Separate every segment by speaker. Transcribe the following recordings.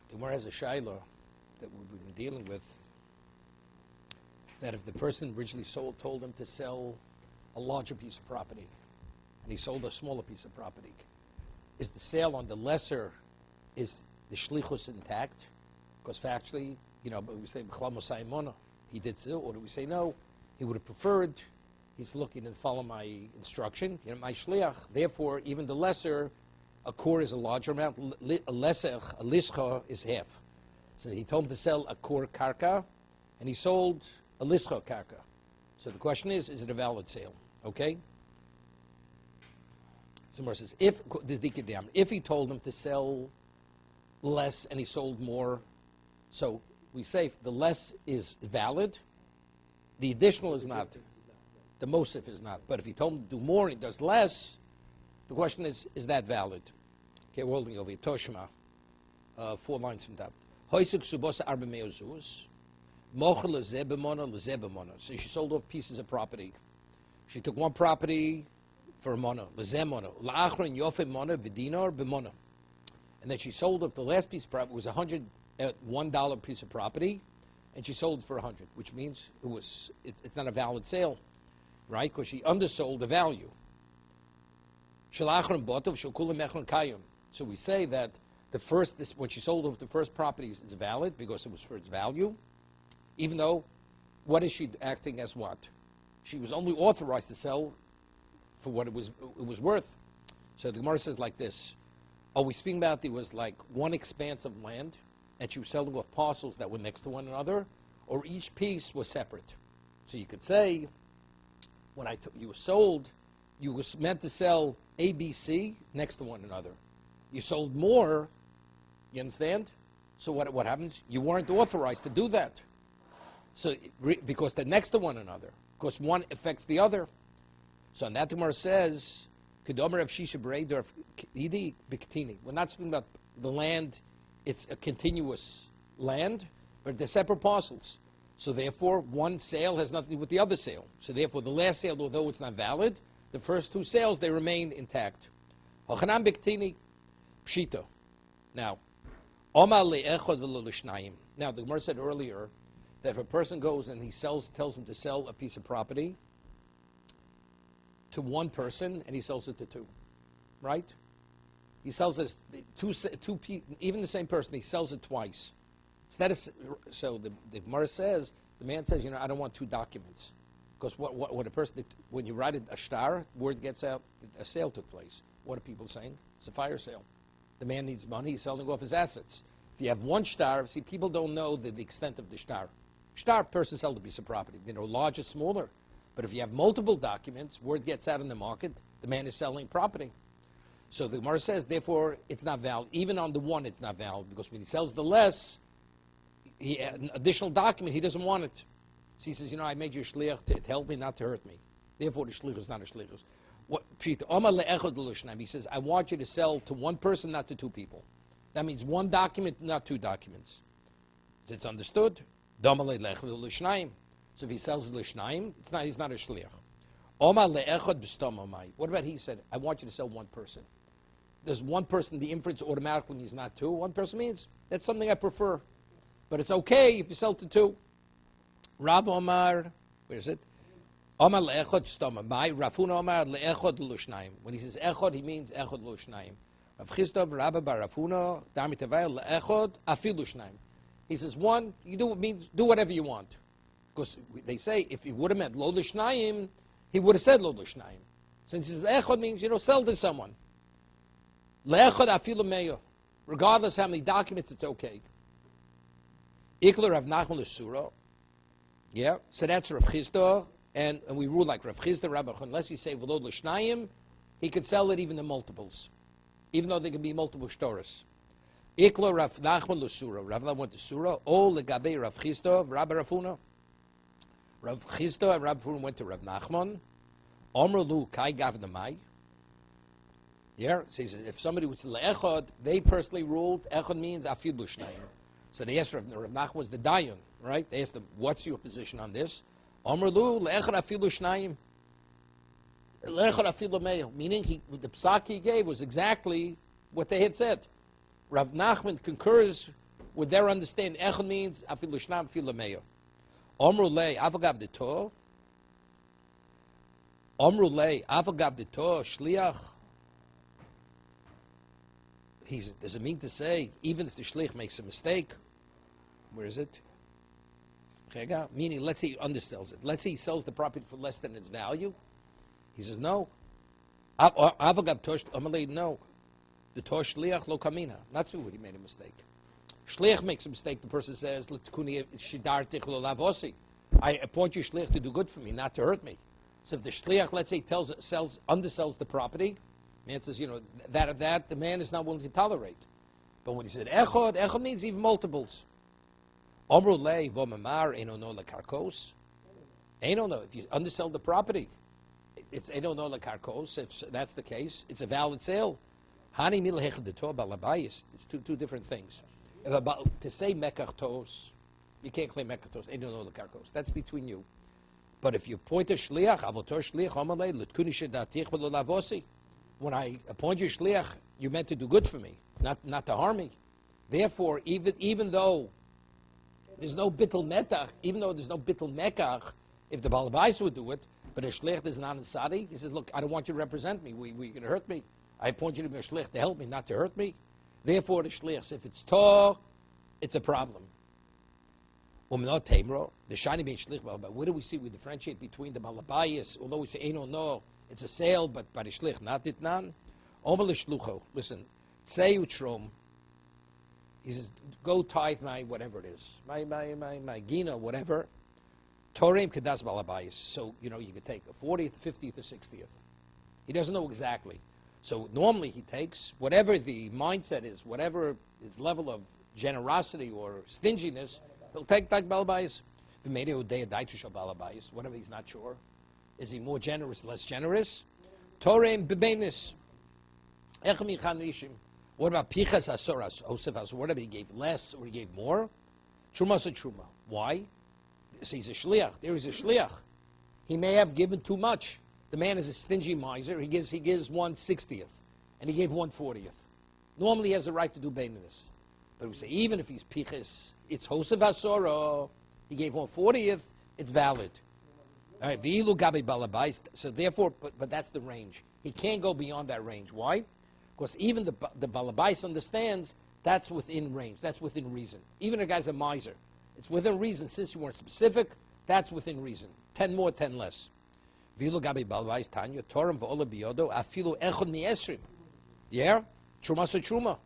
Speaker 1: The Gemara has a shaila that we've been dealing with, that if the person originally told him to sell a larger piece of property, and he sold a smaller piece of property, is the sale on the lesser, is the shlichus intact? Because factually, but we say he did so, or do we say no? He would have preferred. He's looking to follow my instruction, my shliach. Therefore, even the lesser, a core is a larger amount. A lesser, a lischa is half. So he told him to sell a core karka, and he sold a lischa karka. So the question is it a valid sale? Okay. Somewhere says if he told him to sell less and he sold more, so we say if the less is valid, the additional is not. The mosif is not. But if he told him to do more and he does less, the question is that valid? Okay, we're holding over here. Toshma, 4 lines from that. Hoisuk subos arba meozuz, mochel lezebemona lezebemona. So she sold off pieces of property. She took one property for a mona, lezemona, laachron yofim mona v'dinar b'mona. And then she sold off the last piece of property. It was $101 piece of property, and she sold it for $100, which means it's not a valid sale, right? Because she undersold the value. So we say that when she sold off the first property is valid because it was for its value, even though what is she acting as what? She was only authorized to sell for what it was worth. So the Gemara says like this: are we speaking about there was like one expanse of land and she was selling off parcels that were next to one another, or each piece was separate? So you could say, when you were sold, you were meant to sell A, B, C next to one another. You sold more, you understand? So what happens? You weren't authorized to do that. So because they're next to one another, because one affects the other. So that Gemara says, we're not speaking about the land, it's a continuous land, but they're separate parcels. So therefore, one sale has nothing to do with the other sale. So therefore, the last sale, although it's not valid, the first 2 sales, they remain intact. Pshita. Now, the Gemara said earlier that if a person goes and he tells him to sell a piece of property to one person, and he sells it to 2, right? He sells it even the same person, he sells it twice. So the Gemara says, the man says, I don't want 2 documents. Because what a person, when you write a shtar, word gets out, a sale took place. What are people saying? It's a fire sale. The man needs money, he's selling off his assets. If you have one shtar, see, people don't know the extent of the shtar. Shtar, person sells a piece of property. Larger, smaller. But if you have multiple documents, word gets out in the market, the man is selling property. So the Gemara says, therefore, it's not valid. Even on the one, it's not valid, because when he sells the less, an additional document, he doesn't want it. So he says, I made you a shliach to help me, not to hurt me. Therefore, the shliach is not a shliach. He says, I want you to sell to one person, not to 2 people. That means 1 document, not 2 documents. It's understood. So if he sells l'shnaim, he's not a shliach. What about he said, I want you to sell 1 person? Does 1 person, the inference automatically means not 2? 1 person means, that's something I prefer. But it's okay if you sell to 2. Rav Omar, where is it? Omar le'echod stoma. Rafuna Omar le'echod l'shnaim. When he says echod, he means echod l'shnaim. Rav Chisda Rabba bar Rafuna Dami Tavai le'echod afilu shnaim. He says 1, you do whatever you want. Because they say if he would have meant lo l'shnaim, he would have said lo l'shnaim. Since he says echod means, sell to someone. Le'echod afilu meyo. Regardless how many documents, it's okay. Ikla Rav Nachman l'sura. Yeah, so that's Rav Chisda. And we rule like Rav Chisda, Rabbi, unless you say v'lo l'shnayim, he could sell it even in multiples, even though there can be multiple shtoros. Iklo Rav Nachman l'sura. Rav Nachman went to surah. O legabe Rav Chisda, Rabbi Rafuna. Rav Chisda and Rabbi Rafuna went to Rav Nachman. Omru lu kai gavnamai. Yeah, so he says if somebody was le'echad, they personally ruled echad means afil l'shnayim. So they asked Rav Nachman was the dayan, right? They asked him, what's your position on this? Meaning the psak he gave was exactly what they had said. Rav Nachman concurs with their understanding, echad means afilu shnam afilu meyo. Omru lei avagav de to. Omru lei avagav de to shliach. Does it mean to say even if the shliach makes a mistake? Where is it? Meaning, let's say he undersells it. Let's say he sells the property for less than its value. He says no. Avagav tosh amalei no. The tosh shliach lo kamina. Not so. He made a mistake. Shliach makes a mistake. The person says, I appoint you shliach to do good for me, not to hurt me. So if the shliach, let's say, undersells the property, the man says, that the man is not willing to tolerate. But when he said echad means even multiples. Omru lei v'omamar eno no lekarkos. Eno no. If you undersell the property, it's eno no lekarkos. If that's the case, it's a valid sale. Hani milhech de to balabayis. It's two different things. To say mekachtos, you can't claim mekachtos. Eno no lekarkos. That's between you. But if you appoint a shliach, avotor shliach amalei lutkuni shedatich v'lo lavosi. When I appoint you shliach, you meant to do good for me, not to harm me. Therefore, even though there's no bittul metach, even though there's no bittul mekach, if the balabais would do it, but a shliach is not in sadi, he says, look, I don't want you to represent me. You're going to hurt me. I appoint you to be a shliach to help me, not to hurt me. Therefore, the shliach, if it's tor, it's a problem. The shiny being shliach balabais. Where do we see we differentiate between the balabais? Although we say eno no, it's a sale, but by the shliach, not itnan. Omer l'shlucho. Listen, say utrom. He says, go tithe my whatever it is, my gina, whatever. Torim kedas balabayis. So, you could take a 40th, 50th, or 60th. He doesn't know exactly. So normally he takes whatever the mindset is, whatever his level of generosity or stinginess, he'll take like balabayis. Whatever he's not sure. Is he more generous, less generous? Torim bebenis. Echmi chanishim. What about pichas asoras, osefas, whatever he gave less or he gave more? Truma so truma. Why? So he's a shliach. There is a shliach. He may have given too much. The man is a stingy miser. He gives 1/60th, and he gave 1/40th. Normally he has the right to do beininus. But we say even if he's pichas, it's hosef asora. He gave 1/40th. It's valid. All right. V'ilu gabi balabais. So therefore, but that's the range. He can't go beyond that range. Why? Because even the balabais understands that's within range, that's within reason. Even a guy's a miser, it's within reason. Since you weren't specific, that's within reason. 10 more, 10 less. Vilu gabi balabais tanya torim v'ola biyodo afilu echad mi'esrim. Yeah, truma so truma.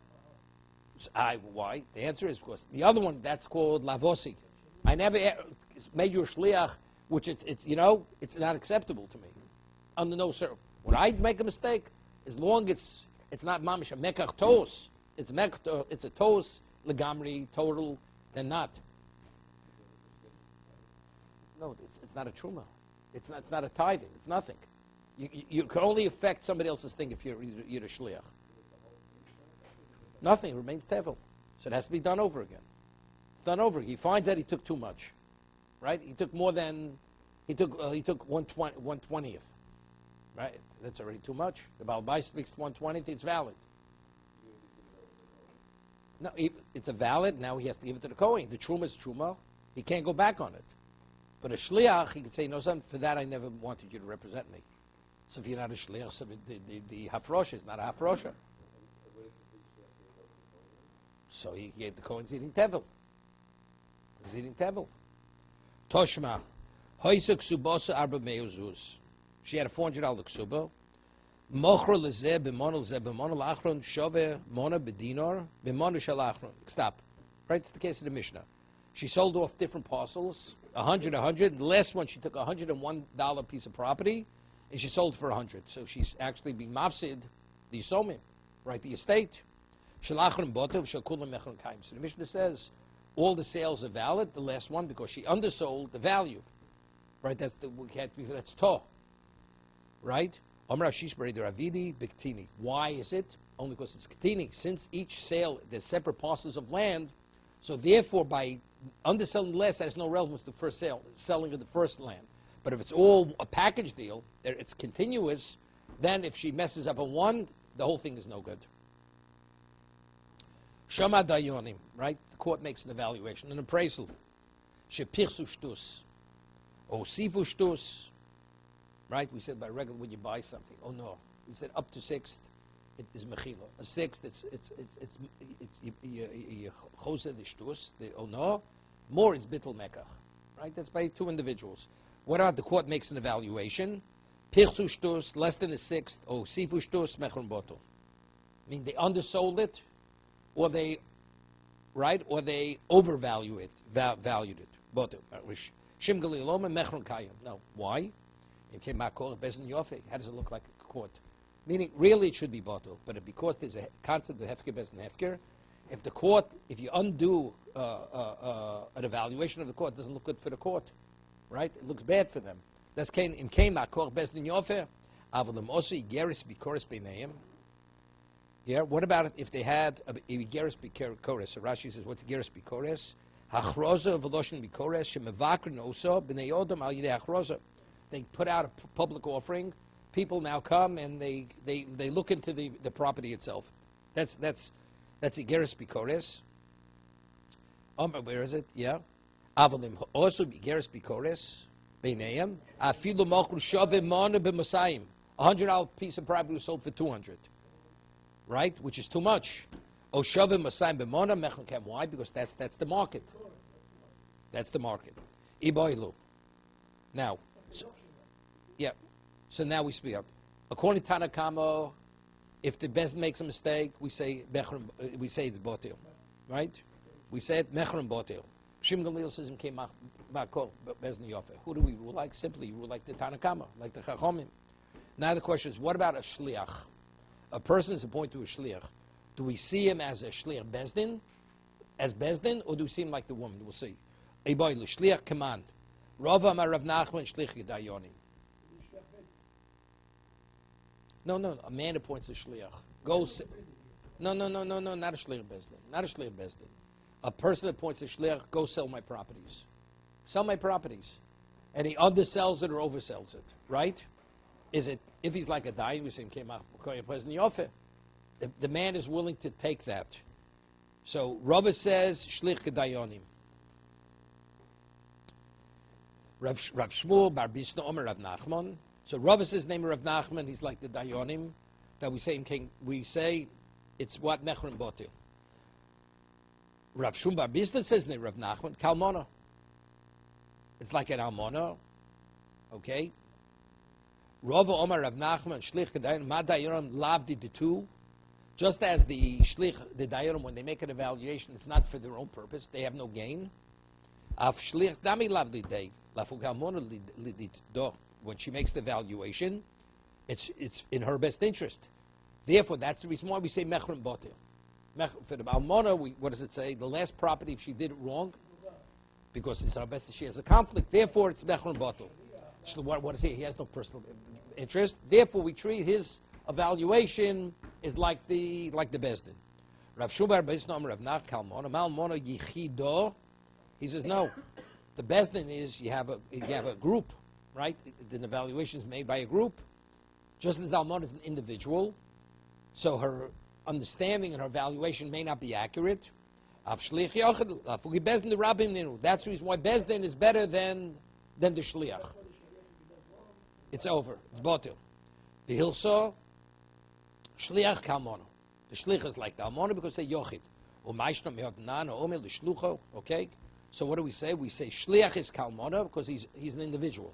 Speaker 1: Why? The answer is because the other one that's called lavosi. I never made you a shliach, which it's not acceptable to me. Under no circumstance. When I make a mistake, as long as it's not mamish a mekach tos. It's a tos legamri total, then not. No, it's not a truma. It's not a tithing. It's nothing. You can only affect somebody else's thing if you're a shliach. Nothing remains tevel, so it has to be done over again. It's done over. He finds that he took too much, right? He took more than he took 1/20th. Right, that's already too much. The Balbai speaks 1/20th, it's valid. No, it's a valid, now he has to give it to the Kohen. The Truma is Truma, he can't go back on it. But a Shliach, he could say, no, son, for that I never wanted you to represent me. So if you're not a Shliach, so the Hafrosh is not a Hafrosha. So he gave the Kohen's eating Tevel. He's eating Tevel. Toshma, Hoysuk Subosa Arba Meuzuz. She had a $400 ksuba. Mochro lezeh b'monol zeh b'monol achron shove mona b'dinar b'monol shel achron. Stop. Right? It's the case of the Mishnah. She sold off different parcels, 100. The last one, she took a $101 piece of property, and she sold for 100. So she's actually being mafsid the yisomim, right? The estate. Shel achron botov shel kulam mechron kaim. So the Mishnah says all the sales are valid. The last one because she undersold the value, right? That's toh. Right? Why is it? Only because it's ketini. Since each sale, there's separate parcels of land, so therefore by underselling less, that has no relevance to the first sale, selling of the first land. But if it's all a package deal, it's continuous, then if she messes up on one, the whole thing is no good. Shama dayonim, right? The court makes an evaluation, an appraisal. Shepirsu shtus, or sifu shtus, right? We said by regular when you buy something. Oh no, we said up to sixth, it is mechila. A sixth, it's chose the shtus. Oh no, more is bittul mekach, right? That's by two individuals. What about the court makes an evaluation? Pirsu shtus, less than a sixth, or sifu shtus, mechron botel. I mean, they undersold it, or they, right, or they overvalue it, valued it. Botel. Shim galiloma mechron kayim. No. Why? It came makor bezin yofe. How does it look like a court? Meaning, really, it should be botel, but because there's a concept of hefker bezin hefker, if the court, if you undo an evaluation of the court, it doesn't look good for the court, right? It looks bad for them. That's came makor bezin yofe. Avalim osi geris bikoris beineim. Yeah. What about it if they had a geris bikoris? So Rashi says, what's geris bikoris? Hachroza v'loshin bikores shemevakrin oso b'nei odom al yidei hachroza. They put out a public offering. People now come and they look into the property itself. That's the geris bikores. Where is it? Yeah. Avalim also geris bikores b'neim afilu malchus shavim mana b'masayim. $100 piece of property was sold for $200. Right, which is too much. O shavim masayim b'mona mechon kem. Why? Because that's the market. That's the market. Iboilu. Now, yeah. So now we speak up. According to Tanakama, if the bezin makes a mistake, we say it's botil, right? We say it mechron botil. Shim Galil says came makol bezin yofe. Who do we rule like? Simply rule like the Tanakama, like the Chachomim. Now the question is, what about a shliach? A person is appointed to a shliach. Do we see him as a shliach bezdin, or do we see him like the woman? We'll see. Eiboilu shliach command. Rava amar Rav Nachman shliach gedayonim. No. A man appoints a shliach. No. Not a shliach bezdin. A person appoints a shliach. Go sell my properties. Sell my properties, and he undersells it or oversells it. Right? Is it if he's like a dayan? We say came out president yofe. The man is willing to take that. So Rava says shlich kedayonim. Rav Shmuel Bar Bisna Omer Rav Nachman. So Rava says name of Rav Nachman. He's like the dayonim that we say in King. We say it's what mechron botil. Rav Shmuel Bar Bisna says name Rav Nachman kalmona. It's like an almona. Okay. Rava Omer Rav Nachman shlich kedayonim ma dayonim lavdi the two. Just as the shlich, the dayanim, when they make an evaluation, it's not for their own purpose. They have no gain. When she makes the evaluation, it's in her best interest. Therefore, that's the reason why we say mechron botil. For the almona, what does it say? The last property, if she did it wrong, because it's her best, she has a conflict. Therefore, it's mechron botil. What is he? He has no personal interest. Therefore, we treat his evaluation is like the bezdin. Rav Shubar Beisnom Rav Nach Kalmona Malmona Yichido. He says no. The bezdin is you have a group, right? The evaluation is made by a group. Just as Almona is an individual, so her understanding and her evaluation may not be accurate. That's the reason why bezdin is better than the shliach. It's over. It's botil. The hilsa. Shliach kalmona. The shliach is like the almona because they yochid. Okay? So what do we say? We say shliach is kalmona because he's an individual.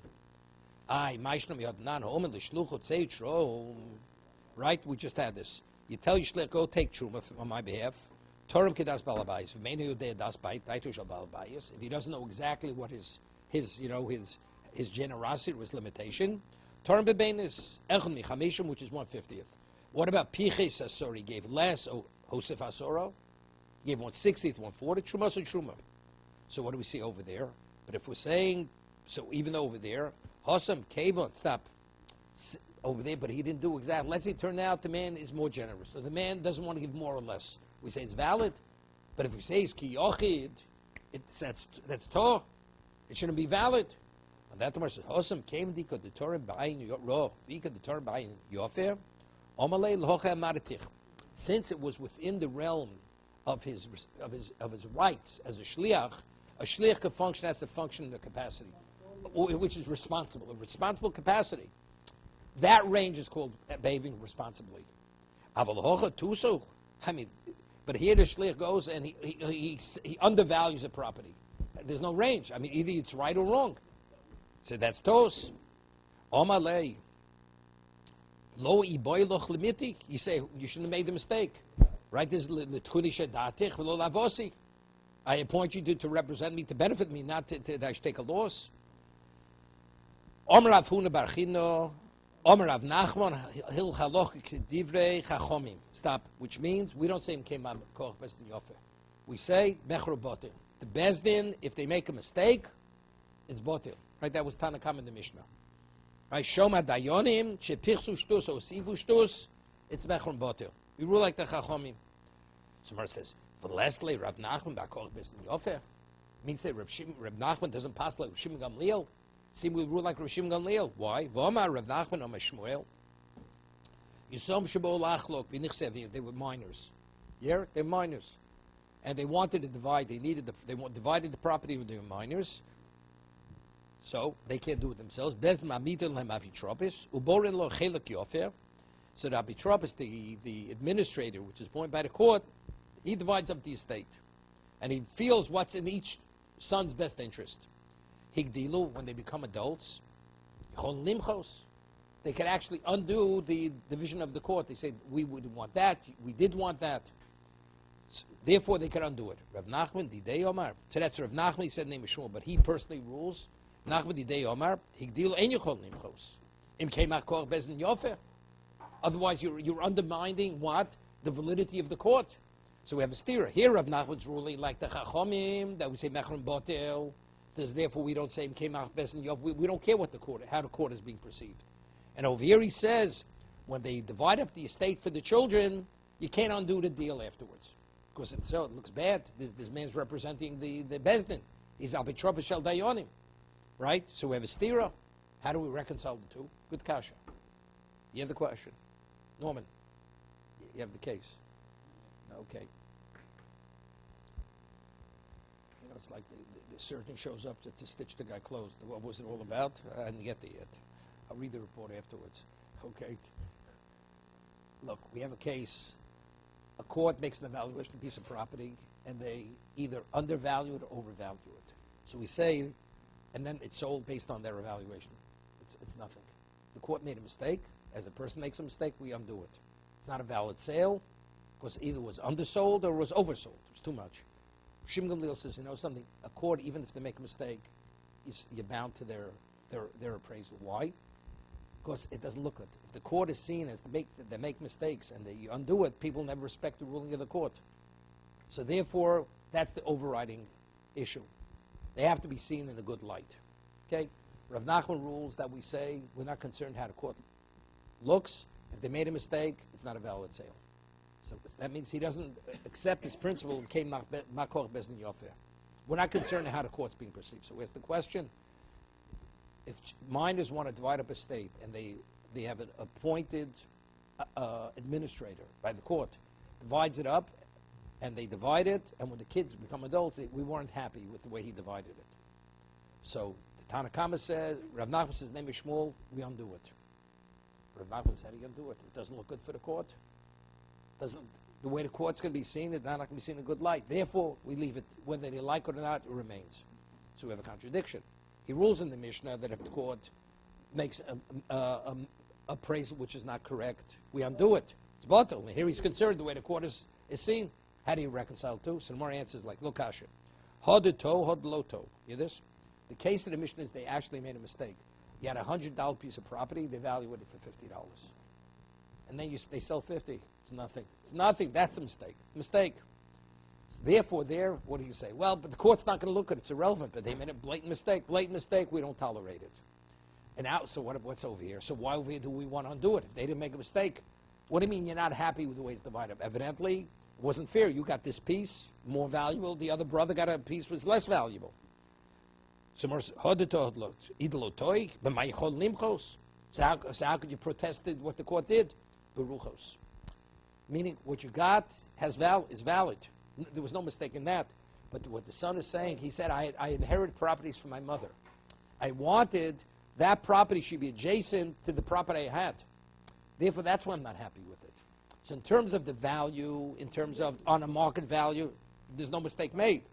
Speaker 1: Right? We just had this. You tell your shliach, go take truma on my behalf. Torah kedas balabayis. If he doesn't know exactly what his generosity or his limitation, Torah bebenis echon michamishim, which is 1/50th. What about Piches Asor? He gave less. Hosef Asoro? He gave 1/60th, 1/4th. Truma so Truma. So what do we see over there? But if we're saying, so even though over there, Hosam Kevon, stop. Over there, but he didn't do exactly. Let's say it turned out the man is more generous. So the man doesn't want to give more or less. We say it's valid. But if we say it's Ki Yochid, that's Torah. It shouldn't be valid. And that Gemara says, Hosam came the Torah ba'ayin ro, the Torah ba'ayin yofer. Since it was within the realm of his rights as a shliach can function as a function in the capacity, which is responsible. A responsible capacity. That range is called behaving responsibly. I mean, but here the shliach goes and he undervalues a property. There's no range. I mean, either it's right or wrong. So that's tos. Omalei. Lo iboyloch limiti. You say you shouldn't have made the mistake, right? This is l'tchuni shedatich v'lo lavosi. I appoint you to represent me, to benefit me, not to take a loss. Omer Rav Huna bar Chino, Omer Rav Nachman hil haloch divrei chachomim. Stop. Which means we don't say im kemam koch bezdin yofer. We say mechro botil. The bezdin, if they make a mistake, it's botil. Right? That was Tanakam in the Mishnah. Right? Shoma dayonim shepichsu shtus or sivu shtus. It's mechro botil. We rule like the chachomim. Somewhere says. But lastly, Rav Nachman b'Koch Bezdin Yofer means that Rav Nachman doesn't pass like Rav Shimon Gamliel. See, we rule like Rav Shimon Gamliel. Why? V'omar Rav Nachman Omar Shmuel. Yisom Shabo Lachlok B'Nichsev. They were minors. Yeah, they're minors, and they wanted to divide. They divided the property with their minors, so they can't do it themselves. Bezdin Mamitel Hem Avitropis Uborin Lo Chelak Yofer. So the Avitropis, the administrator, which is appointed by the court. He divides up the estate, and he feels what's in each son's best interest. Higdilu, when they become adults, they can actually undo the division of the court. They say, we wouldn't want that, we did want that. Therefore, they can undo it. Rav Nachman, Didei Omar. So that's Rav Nachman, he said name is Shmuel, but he personally rules. Nachman, Didei Omar, Higdilu, Ein Yechol Nimchos. Im Kemach Koch Bezdin Yofer. Otherwise, you're undermining what? The validity of the court. So we have a stira. Here Rav Nachman's ruling like the Chachomim, that we say Mechron Botel. Therefore we don't say Mkemach Bezdin Yov. We don't care what how the court is being perceived. And over here he says, when they divide up the estate for the children, you can't undo the deal afterwards. Because it looks bad. This man's representing the Bezdin. He's Albitropa Shel Dayonim. Right? So we have a stira. How do we reconcile the two? Good kasha. You have the question. Norman, you have the case. Okay. You know, it's like the surgeon shows up to stitch the guy closed. What was it all about? I didn't get there yet. I'll read the report afterwards. Okay. Look, we have a case. A court makes an evaluation of a piece of property, and they either undervalue it or overvalue it. So we say, and then it's sold based on their evaluation. It's nothing. The court made a mistake. As a person makes a mistake, we undo it. It's not a valid sale. Because either was undersold or was oversold. It was too much. Shimon Gamliel says, you know something, a court, even if they make a mistake, you're bound to their appraisal. Why? Because it doesn't look good. If the court is seen as they make mistakes and you undo it, people never respect the ruling of the court. So therefore, that's the overriding issue. They have to be seen in a good light. Okay? Rav Nachman rules that we say we're not concerned how the court looks. If they made a mistake, it's not a valid sale. So that means he doesn't accept this principle of Kein Makoch Bezdin Yofer. We're not concerned how the court's being perceived. So where's the question? If minors want to divide up a state and they have an appointed administrator by the court, divides it up, and they divide it, and when the kids become adults, we weren't happy with the way he divided it. So the Tanakama says, Rav Nachman says, name is Shmuel, we undo it. Rav Nachman said, how do you undo it? It doesn't look good for the court. The way the court's going to be seen, it's not going to be seen in a good light. Therefore, we leave it, whether they like it or not, it remains. So we have a contradiction. He rules in the Mishnah that if the court makes an appraisal which is not correct, we undo it. It's batel. And here he's concerned the way the court is seen. How do you reconcile two? So the more answers like, look, Asher. Hod to, hod lo to. You hear this? The case of the Mishnah is they actually made a mistake. You had a $100 piece of property, they valued it for $50. And then they sell 50. It's nothing. It's nothing. That's a mistake. Mistake. So therefore, what do you say? Well, but the court's not going to look at it. It's irrelevant. But they made a blatant mistake. Blatant mistake. We don't tolerate it. And now, so what's over here? So why over here do we want to undo it? If they didn't make a mistake, what do you mean you're not happy with the way it's divided up? Evidently, it wasn't fair. You got this piece more valuable. The other brother got a piece was less valuable. So how could you protest what the court did? Beruchos. Meaning what you got is valid. There was no mistake in that. But what the son is saying, he said, I inherited properties from my mother. I wanted that property should be adjacent to the property I had. Therefore, that's why I'm not happy with it. So in terms of the value, in terms of on a market value, there's no mistake made.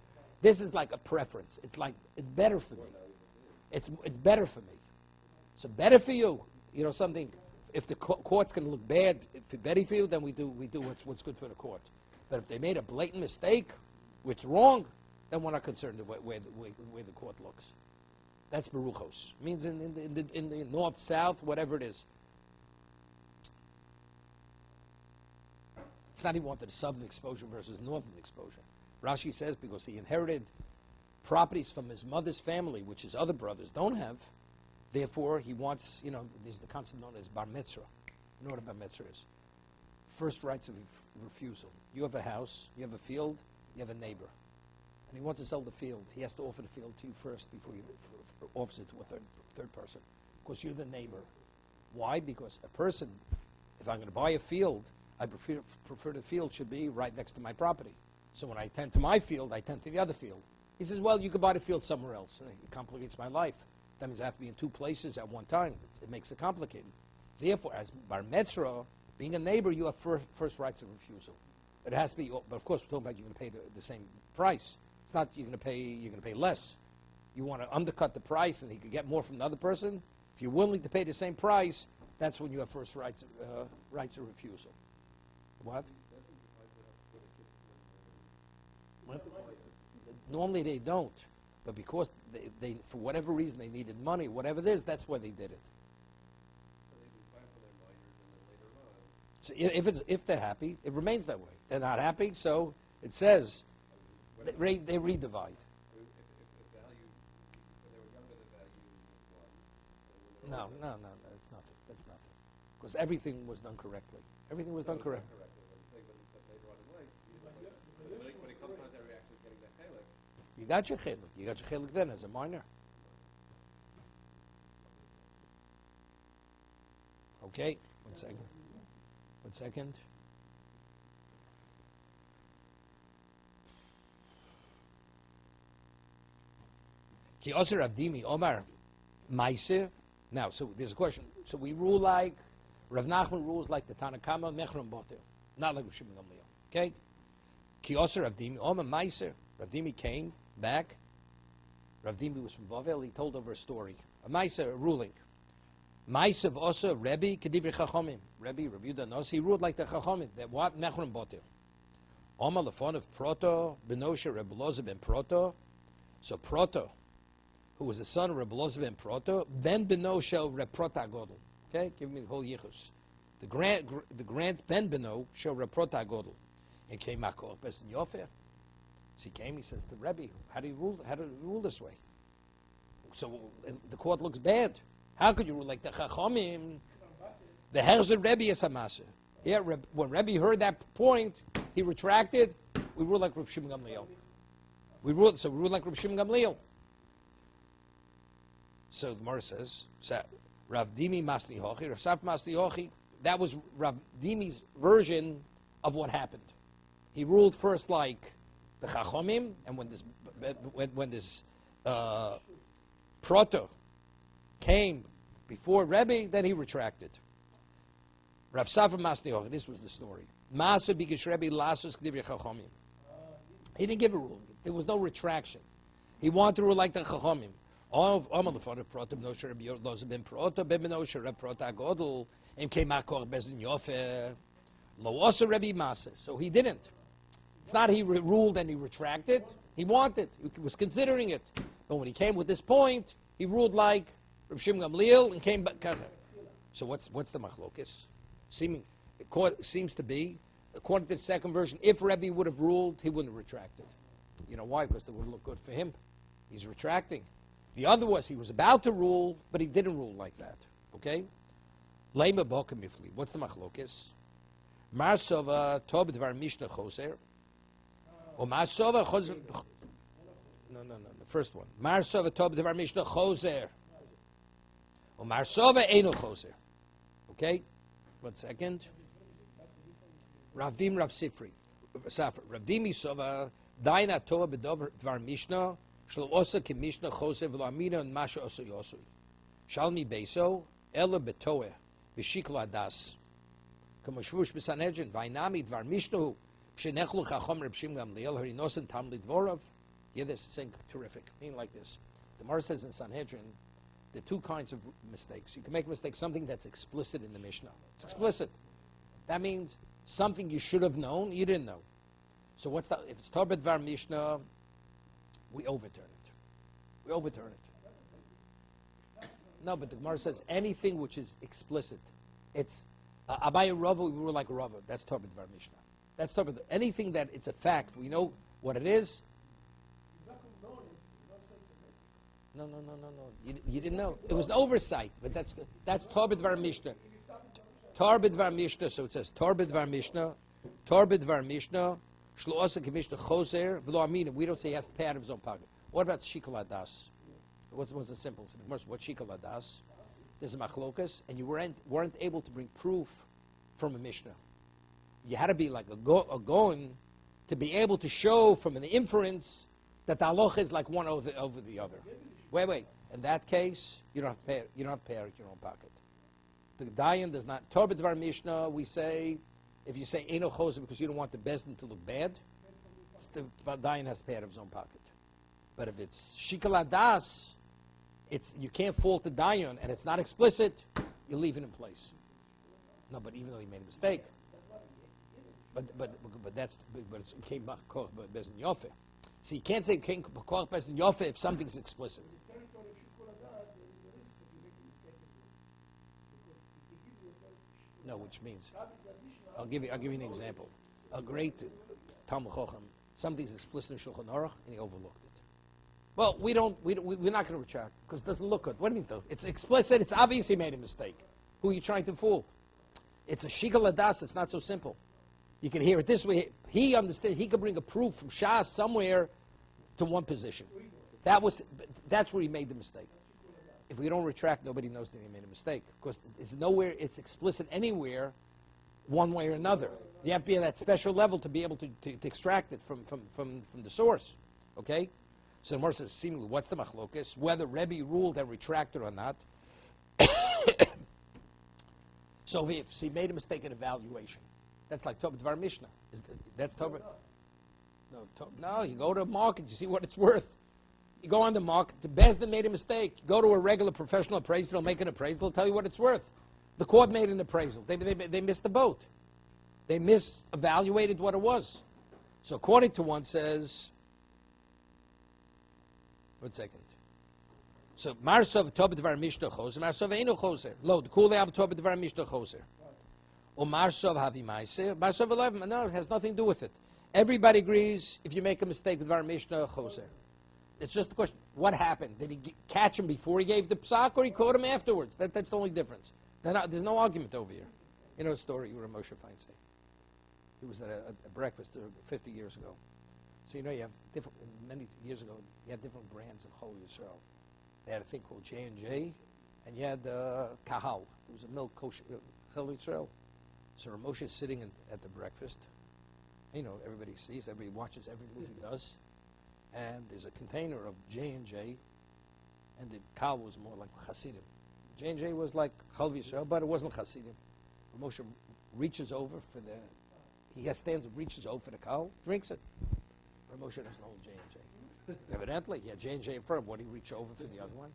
Speaker 1: This is like a preference. It's like, it's better for me. It's better for me. So better for you. You know something, if the court's going to look bad, if it's better for you, then we do what's good for the court. But if they made a blatant mistake, which is wrong, then we're not concerned the way the court looks. That's Baruchos. Means in the north, south, whatever it is. It's not he wanted southern exposure versus northern exposure. Rashi says because he inherited properties from his mother's family, which his other brothers don't have. Therefore, he wants, there's the concept known as bar mitzvah. You know what a bar mitzvah is? First rights of refusal. You have a house, you have a field, you have a neighbor. And he wants to sell the field. He has to offer the field to you first before he offers it to a third person. Because you're the neighbor. Why? Because a person, if I'm going to buy a field, I prefer the field should be right next to my property. So when I tend to my field, I tend to the other field. He says, well, you could buy the field somewhere else. It complicates my life. That means I have to be in two places at one time. It makes it complicated. Therefore, as bar mitzvah, being a neighbor, you have first rights of refusal. It has to be, but of course, we're talking about you're going to pay the same price. It's not you're going to pay less. You want to undercut the price, and he could get more from the other person. If you're willing to pay the same price, that's when you have first rights of refusal. What? Normally they don't, but because they for whatever reason they needed money, whatever it is, that's why they did it. So if they're happy, it remains that way. They're not happy, so it says they redivide. No, it's nothing. That's nothing. Because everything was done correctly. Everything was done correctly. You got your chiluk. You got your chiluk then as a minor. Okay, 1 second. 1 second. Ki Oser Avdimi Omar Maise. Now, so there's a question. So we rule like Rav Nachman rules like the Tanakama Mechron Botel, not like Rav Shimon Gamliel. Okay. Ki Oser Avdimi Omar Maise. Rav Dimi came back. Rav Dimi was from Bavel. He told over a story. A Maise, a ruling. Maise of Osa Rebbe Kedivri Chachomim. Rebbe Yudah Nos. He ruled like the Chachomim. That what Mechron Botel. Omar Lefon of Proto Benosha Rebbe Loza ben Proto. So Proto, who was the son of Rebbe Loza ben Proto, Ben Beno shel Reb Prota Godel. Okay, give me the whole yichus. The grand Ben Beno shel Reb Prota Godel. And came Makor Besin Yofer. So he came. He says to Rebbe, "How do you rule? How do you rule this way? So the court looks bad. How could you rule like the Chachomim? The Herzer Rebbe is Hamasa. Yeah, when Rebbe heard that point, he retracted. We rule like Rav Shimon Gamliel. We rule like Rav Shimon Gamliel. So the Gemara says, Rav Dimi Masli Hochi, Rav Saf Masli Hochi. That was Rav Dimi's version of what happened. He ruled first like the Chachomim, and when this Proto came before Rebbe, then he retracted. Rav Safra Masli Hochi. This was the story. Masa Bikish Rebbe Lasus K'divri Chachomim. He didn't give a ruling. There was no retraction. He wanted to rule like the Chachomim. So he didn't. It's not he ruled and he retracted. He wanted. He was considering it. But when he came with this point, he ruled like Rav Shimon Gamliel and came back. So what's the machlokes? Seems to be, according to the second version, if Rebbe would have ruled, he wouldn't have retracted. You know why? Because it would look good for him. He's retracting. The other was he was about to rule, but he didn't rule like that. Okay? Leima boka mifli. What's the machlokes? Marsova tob dvar mishna choser. Or marsova choser. No. The first one. Marsova tob dvar mishna choser. Or marsova eno choser. Okay? 1 second. Rav Dim Rav Sifri. Ravdimi Sova, Daina Tova Bedover Dvar Mishnah, Shlo Osa Ki Mishnah Chose V'lo Amina and Masha Osa Yosui. Shalmi Beso, Ella Betoe, V'shikla Das. Kamoshvush B'Sanhedrin, Vainami Dvar Mishnah, Pshenechlu Chachom Reb Shimon Gamliel, Harinosan Talmud Dvorov. Yeah, this is terrific. I mean like this. The Gemara says in Sanhedrin, there are two kinds of mistakes. You can make a mistake, something that's explicit in the Mishnah. It's explicit. That means something you should have known, you didn't know. So what's that? If it's Torah Dvar Mishnah, we overturn it. We overturn it. No, but the Gemara says anything which is explicit. It's Abaye Rava, we were like Rava. That's Torah Dvar Mishnah. That's Torah. Anything that it's a fact, we know what it is. No. You didn't know. It was an oversight, but that's Torah Dvar Mishnah. Torah Dvar Mishnah. So it says Torah Dvar Mishnah, Shlo Osa Ki Mishnah Choser V'lo Amina. We don't say he has to pay out of his own pocket. What about Shikol Adas? What's the simple? What Shikol Adas? There's a machlokas, and you weren't able to bring proof from a Mishnah. You had to be like a goin to be able to show from an inference that the halacha is like one over the other. Wait. In that case, you don't have to pay. You don't have to pay out of your own pocket. The dayan does not. Torah Dvar Mishnah, we say, if you say Eino Choser because you don't want the bezdin to look bad, the dayan has to pay out of his own pocket. But if it's Shikol Adas, you can't fault the dayan, and it's not explicit, you leave it in place. No, but even though he made a mistake, but it's came back bezdin yofe. So you can't say King B'Koach Bezdin Yofe if something's explicit. No, which means I'll give you an example. A great Talmud Chacham, something's explicit in Shulchan Aruch, and he overlooked it. Well, we're not going to retract because it doesn't look good. What do you mean though? It's explicit. It's obvious he made a mistake. Who are you trying to fool? It's a Shikol Adas. It's not so simple. You can hear it this way. He understands. He could bring a proof from Shas somewhere to one position. That's where he made the mistake. If we don't retract, nobody knows that he made a mistake because it's explicit anywhere, one way or another. You have to be at that special level to be able to extract it from the source. Okay. So the Gemara says, seemingly, what's the machlokas? Whether Rebbe ruled and retracted or not. So if he made a mistake in evaluation. That's like Torah Dvar Mishnah. That's Torah. No, you go to a market, you see what it's worth. You go on the market, the bezdin made a mistake. You go to a regular professional appraiser, they'll make an appraisal, they'll tell you what it's worth. The court made an appraisal. They missed the boat. They misevaluated what it was. So according to one says, 1 second. So Marsov Torah Dvar Mishnah Choser, Marsov Eino Choser. Lo, the Kulei Ab Torah Dvar Mishnah Choser. Or Marsov Havi Ma'aseh, Marsov 11. No, it has nothing to do with it. Everybody agrees if you make a mistake with Dvar Mishnah Choser. It's just the question, what happened? Did he catch him before he gave the psak or he caught him afterwards? That's the only difference. There's no argument over here. You know the story, you were Moshe Feinstein. He was at a breakfast 50 years ago. So you have many years ago, you had different brands of Chol Yisrael. They had a thing called J&J, and you had Kahal. It was a milk kosher Chol Yisrael. So Moshe is sitting at the breakfast. Everybody sees, everybody watches every movie he does. And there's a container of J&J, and the cow was more like Hasidim. J&J was like Chol Yisrael, but it wasn't Hasidim. Moshe reaches over he stands and reaches over for the cow, drinks it. Moshe doesn't hold J&J. Evidently, he had J&J in front of him. What, he reached over for the other one?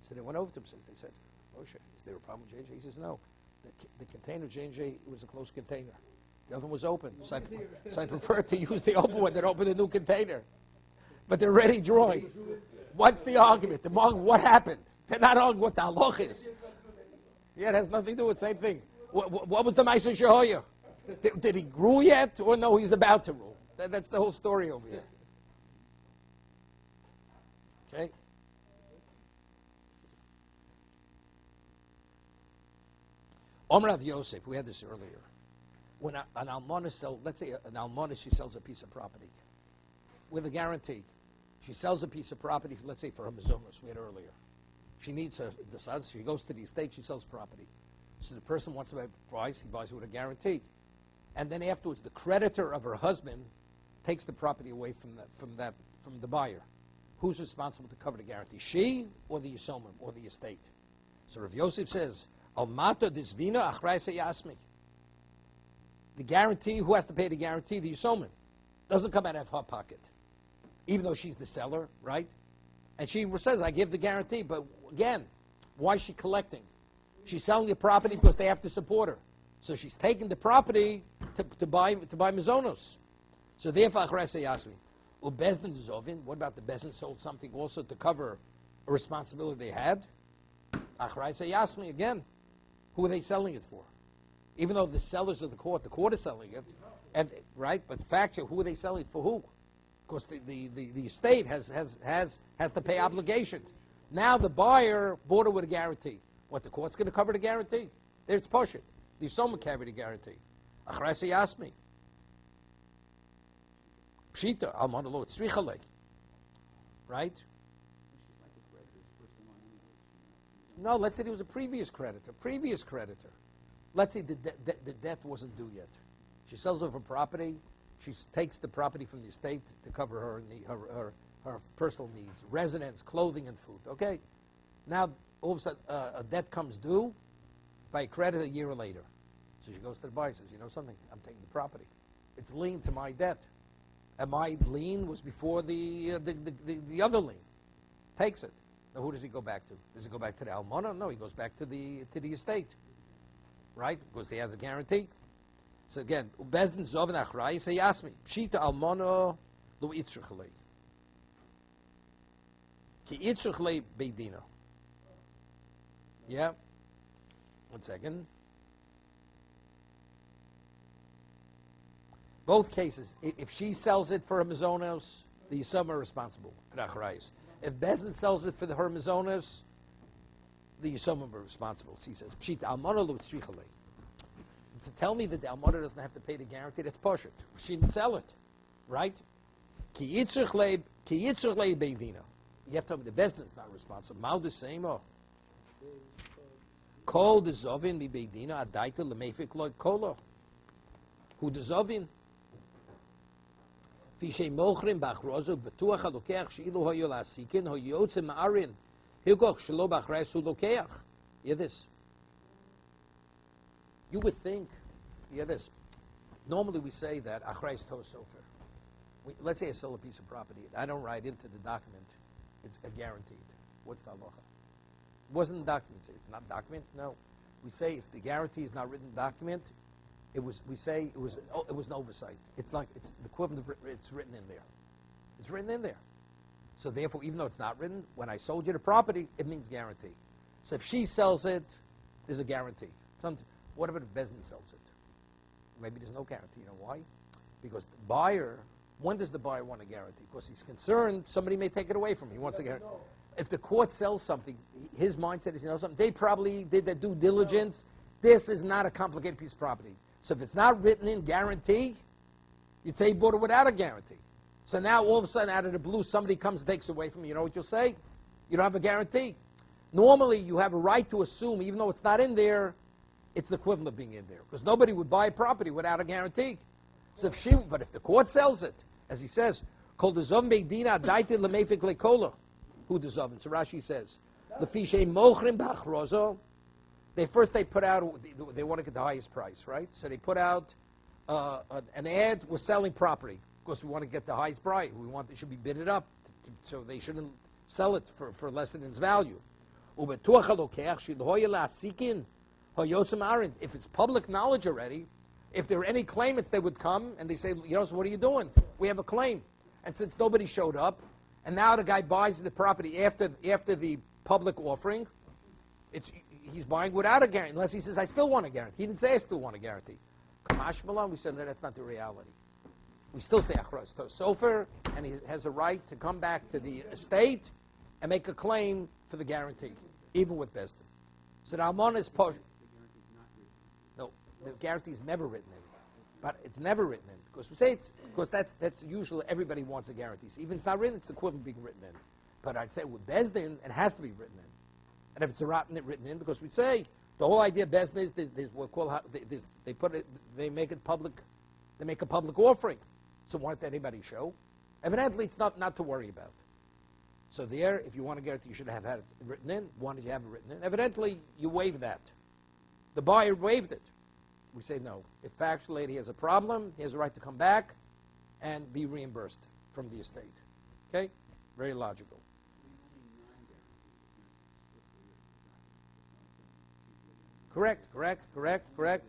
Speaker 1: So they went over to him, they said, Moshe, is there a problem with J&J? He says, no. The container of J&J was a closed container. The other one was open. So I prefer to use the open one than open the new container. But they're already drawing. What's the argument? What happened? They're not arguing what the halach is. Yeah, it has nothing to do with the same thing. What was the Ma'aser Shehoya? Did he rule yet? Or no, he's about to rule. That's the whole story over here. Okay? Omer Rav Yosef, we had this earlier. When an almana sells, let's say an almana, she sells a piece of property with a guarantee. She sells a piece of property, let's say for her mazumas, we had earlier. She needs her, she goes to the estate, she sells property. So the person wants to buy a price, he buys it with a guarantee. and then afterwards the creditor of her husband takes the property away from the buyer. Who's responsible to cover the guarantee? She or the Yisomim or the estate? So Rav Yosef says, Al Mata Disvina Achrei Yasmi. The guarantee, who has to pay the guarantee? The Yisomim. Doesn't come out of her pocket. Even though she's the seller, right? And she says, I give the guarantee, but again, why is she collecting? She's selling the property because they have to support her. So she's taking the property to buy Mizonos. So therefore, Achrei Yasmi. Well, Bezdin Zovin, what about the Bezdin sold something also to cover a responsibility they had? Achrei Yasmi again. Who are they selling it for? Even though the sellers of the court is selling it, and right? But the fact is, who are they selling it for? Who? Because the estate has to pay obligations. Now the buyer bought it with a guarantee. What, the court's going to cover the guarantee? There it's push it. The someone carry the guarantee. Achrei Yasmi. Pshita, Alman Lo Tzrichalei. Right? No, let's say he was a previous creditor. Let's say the debt wasn't due yet. She sells over property. She takes the property from the estate to cover her personal needs, residence, clothing, and food. Okay? Now, all of a sudden, a debt comes due by a creditor a year later. So she goes to the buyer and says, you know something? I'm taking the property. It's lien to my debt. And my lien was before the other lien. Takes it. Now, who does he go back to? Does he go back to the almana? No, he goes back to the estate, right? Because he has a guarantee. So again, Bezdin Zovin Achrei say Yasmi Pshita almana lo itzrichlei ki itzrichlei beidina. Yeah. 1 second. Both cases, if she sells it for her mizonos, the Yisomim are responsible for the achrayis. If Bezdin sells it for her mizonos, the Yisomim are responsible. She says, Pshita almana lo tzrichalei. To tell me that the almana doesn't have to pay the guarantee, that's poshut. She didn't sell it, right? Ki yitzrichlei beidina. You have to tell me the Bezdin's not responsible. Mal the same. Kol the zovin mi beidina adaita lemefik loy kolo. Who the zovin? Fishay mochrim bachrozo betuach halokeach she'ilu hoyo lasikin hoyo yotze ma'arin hilkoch shelo bachreis hu lokeach. Hear this. You would think, hear this. Normally we say that achreis to sofer. Let's say I sell a piece of property. I don't write into the document. It's a guaranteed. What's the halacha? It wasn't the document. It's not document. No. We say if the guarantee is not written in the document, we say it was an oversight. It's like it's the equivalent of it's written in there. It's written in there. So therefore, even though it's not written, when I sold you the property, it means guarantee. So if she sells it, there's a guarantee. What if Bezdin sells it? Maybe there's no guarantee. You know why? Because the buyer, when does the buyer want a guarantee? Because he's concerned somebody may take it away from him. He wants a guarantee. If the court sells something, his mindset is, you know something, they probably did their due diligence. This is not a complicated piece of property. So if it's not written in guarantee, you'd say he bought it without a guarantee. So now all of a sudden out of the blue somebody comes and takes it away from you. You know what you'll say? You don't have a guarantee. Normally you have a right to assume, even though it's not in there, it's the equivalent of being in there. Because nobody would buy a property without a guarantee. So but if the court sells it, as he says, Kol dezov beidina adaitin lemefik lekola. Who dezov? So Rashi says, Lefishay mochrim bachrozo. They put out, they want to get the highest price, right? So they put out an ad, we're selling property. Of course, we want to get the highest price. It should be bidded up, so they shouldn't sell it for less than its value. If it's public knowledge already, if there are any claimants, they would come and they say, you know, so what are you doing? We have a claim. And since nobody showed up, and now the guy buys the property after the public offering, he's buying without a guarantee, unless he says, I still want a guarantee. He didn't say I still want a guarantee. Kamash Malan, we said, no, that's not the reality. We still say Achros to Sofer, and he has a right to come back to the estate and make a claim for the guarantee, even with Bezdin. So the Almon is posh. No, the guarantee is never written in. But it's never written in. Because we say because that's usually everybody wants a guarantee. So even if it's not written, it's the equivalent of being written in. But I'd say with Bezdin, it has to be written in. And if it's written in, because we say, The whole idea of Bezdin is there's what call they put it, they make it public, they make a public offering. So why don't anybody show? Evidently, it's not to worry about. So there, if you want to get it, you should have had it written in. Why did you have it written in? Evidently, you waive that. The buyer waived it. We say no. If factually he has a problem, he has a right to come back and be reimbursed from the estate. Okay? Very logical. Correct. Good.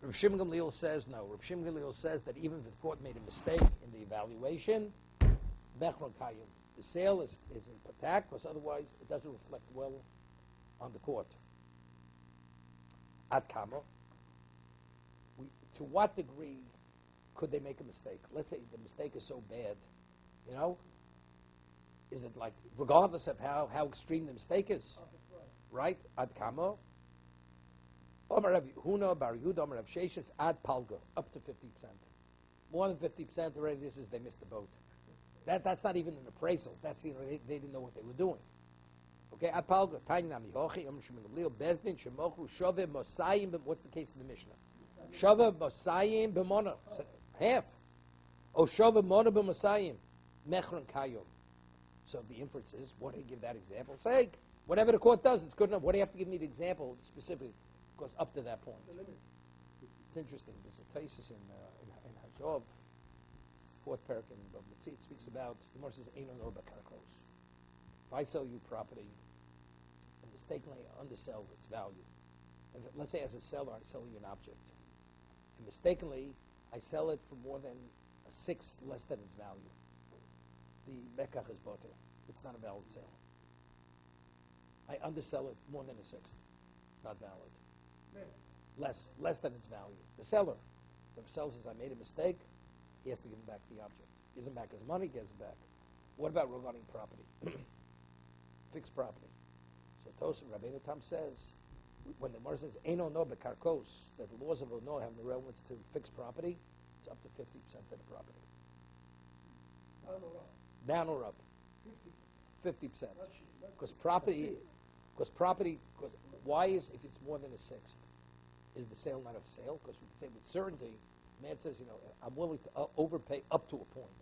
Speaker 1: Rav Shimon Gamliel says no. Rav Shimon Gamliel says that even if the court made a mistake in the evaluation, Bechron Kayim, the sale is in patak, because otherwise it doesn't reflect well on the court. At Kamo, to what degree could they make a mistake? Let's say the mistake is so bad, is it like, regardless of how extreme the mistake is, right? Ad Kamo, Omer Rav Huna Bar Yehuda Omer Rav Sheshes Ad Palga, up to 50%. More than 50% already. This is they missed the boat. That's not even an appraisal. That's they didn't know what they were doing. Okay, Ad Palga Tanya Mihochi Omer Shimon Gamliel Bezdin Shemochru Shove Mosayim. What's the case in the Mishnah? Shove Mosayim b'Mona, half. O Shove Mona b'Mosayim Mechron Kayom. So the inference is, what do you give that example? Say, whatever the court does, it's good enough. What do you have to give me the example specifically? Because up to that point. It's interesting. There's a thesis in Hazov, fourth parak in Bavlitzit, it speaks about, the Gemara says, Eino no b'karkos. If I sell you property and mistakenly undersell its value, and let's say as a seller I sell you an object, and mistakenly I sell it for more than a sixth less than its value, the mekach is boter. It's not a valid sale. I undersell it more than a sixth. It's not valid. Less than its value. The seller, the seller says, I made a mistake, he has to give him back the object. Gives him back his money, gives him back. What about regarding property? Fixed property. So Tosaf Rabbeinu Tam says, when the Gemara says, Eino no bekarkos, that the laws of Ono have no relevance to fixed property, it's up to 50% of the property. Down or up? 50%. Because why is, if it's more than a sixth, is the sale not a sale? Because we can say with certainty, man says, I'm willing to overpay up to a point.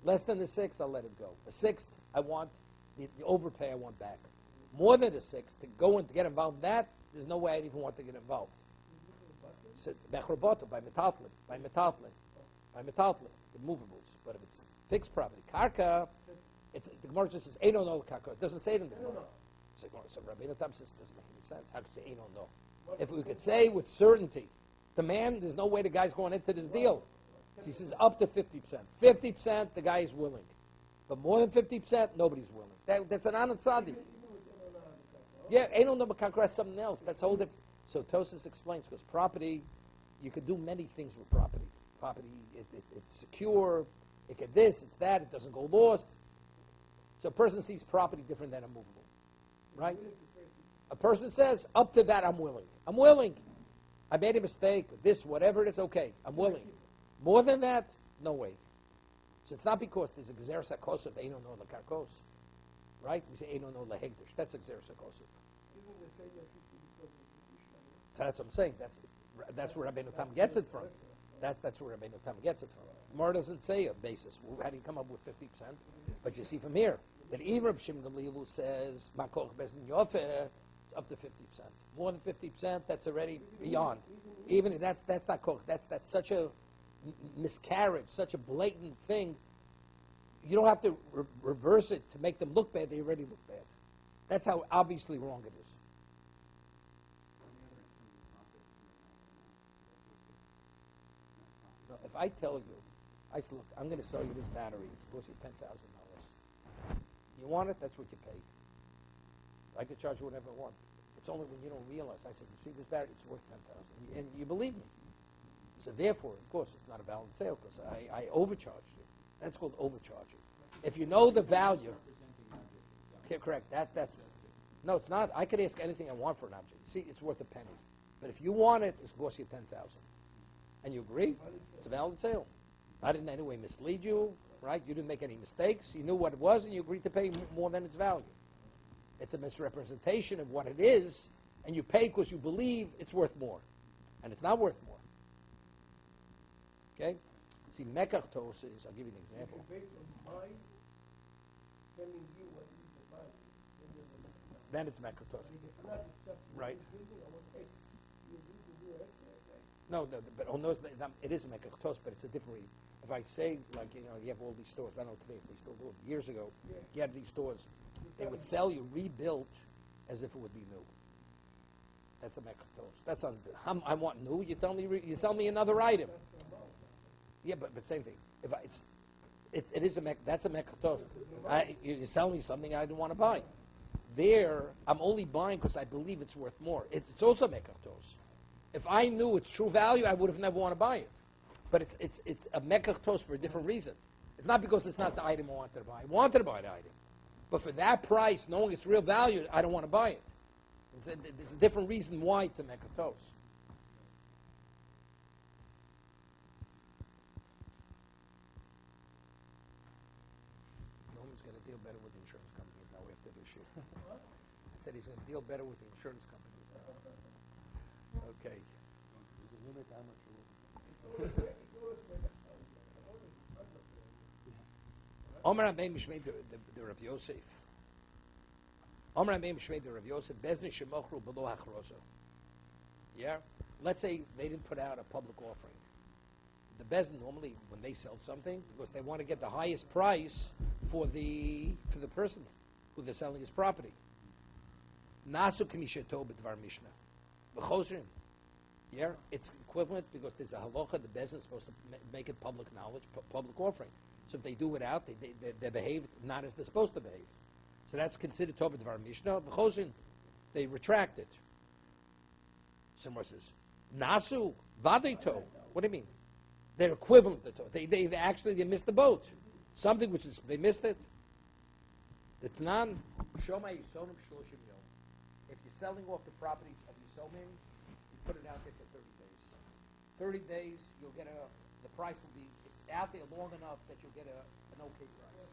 Speaker 1: Less than the sixth, I'll let it go. A sixth, I want, the overpay I want back. More than a sixth, to go and to get involved in that, there's no way I'd even want to get involved. So Bechroboto, by metaltlin, the movables. But if it's fixed property, karka, the Gemara just says, Eino no karka. It doesn't say it in the Gemara. So Rabbeinu Tam says, doesn't make any sense. How could you say Eino no? If we could say with certainty, the man, there's no way the guy's going into this deal. So he says up to 50%. 50%, the guy is willing. But more than 50%, nobody's willing. That's an anand tzadi. Yeah, Eino no karka is something else. That's whole different. So Tosas explains, because property, you could do many things with property. Property, it's secure, it can this, it's that, it doesn't go lost. So a person sees property different than a movable. Right? A person says, up to that I'm willing. I'm willing. I made a mistake, this, whatever it is, okay, I'm willing. More than that, no way. So it's not because there's exeris hakosov, Eino no lekarkos. Right? We say Eino no lehegdish. That's exeris hakosov. So that's what I'm saying. That's where Rabbeinu Tam gets it from. That's where Rabbeinu Tam gets it from. Gemara doesn't say a basis. How do you come up with 50%? But you see from here that even Reb Shimon Gamliel says Makoch Bezdin Yofer, it's up to 50%. More than 50%, that's already beyond. Even that's not koch. That's such a miscarriage, such a blatant thing. You don't have to reverse it to make them look bad. They already look bad. That's how obviously wrong it is. No, if I tell you, I say, look, I'm going to sell you this battery. It's supposed to be $10,000. You want it? That's what you pay. I could charge you whatever I want. It's only when you don't realize. I said, you see this battery? It's worth $10,000, and you believe me. So therefore, of course, it's not a valid sale because I overcharged you. That's called overcharging. If you know the value, okay, correct. That's no, it's not. I could ask anything I want for an object. See, it's worth a penny. But if you want it, it's cost you $10,000, and you agree, it's a valid sale. I didn't in any way mislead you, right? You didn't make any mistakes. You knew what it was, and you agreed to pay more than its value. It's a misrepresentation of what it is, and you pay because you believe it's worth more, and it's not worth more. Okay? See, mekachtos is, I'll give you an example.
Speaker 2: Based on my telling you what is the value,
Speaker 1: Then it's mekachtos.
Speaker 2: But if it's not, it's just
Speaker 1: Right.
Speaker 2: this building, I want X. You agree to do X, X.
Speaker 1: No, but on those, it is a mekachtos, but it's a different reason. If I say, like, you know, you have all these stores, I don't know today if they still do it. Years ago, you had these stores, they would sell you rebuilt as if it would be new. That's a mekachtos. That's on. I want new. You tell me another item. Yeah, but same thing. If it is that's a mekachtos. You're selling me something I didn't want to buy. There, I'm only buying because I believe it's worth more. It's also mekachtos. If I knew its true value, I would have never want to buy it. But it's a mekachtos for a different reason. It's not because it's not the item I wanted to buy. I wanted to buy the item. But for that price, knowing its real value, I don't want to buy it. There's a different reason why it's a mekachos. Norman's going to deal better with the insurance companies now after this year. I said he's going to deal better with the insurance companies now. Okay. Omer Rabbeinu Mishmei the Rav Yosef. Omer Rabbeinu Mishmei the Rav Yosef. Bezdin shemochru below hachrozo. Yeah. Let's say they didn't put out a public offering. The Bezdin normally, when they sell something, because they want to get the highest price for the person who they're selling his property. Nasu k'mishato b'dvar Mishnah. V'chosrim. Yeah, it's equivalent because there's a halacha. The Bezdin is supposed to make it public knowledge, public offering. So if they do it out, they behave not as they're supposed to behave. So that's considered Tov Dvar Mishnah. B'chosrin, they retract it. Someone says, Nasu, Vadeito. What do you mean? They're equivalent to Tov. They missed the boat. Something which is, they missed it. The Tnan, Shoma Yisonim Shloshim Yom. If you're selling off the properties of Yisomim, you put it out there for 30 days. 30 days, you'll get the price will be, it's out there long enough that you'll get an okay price.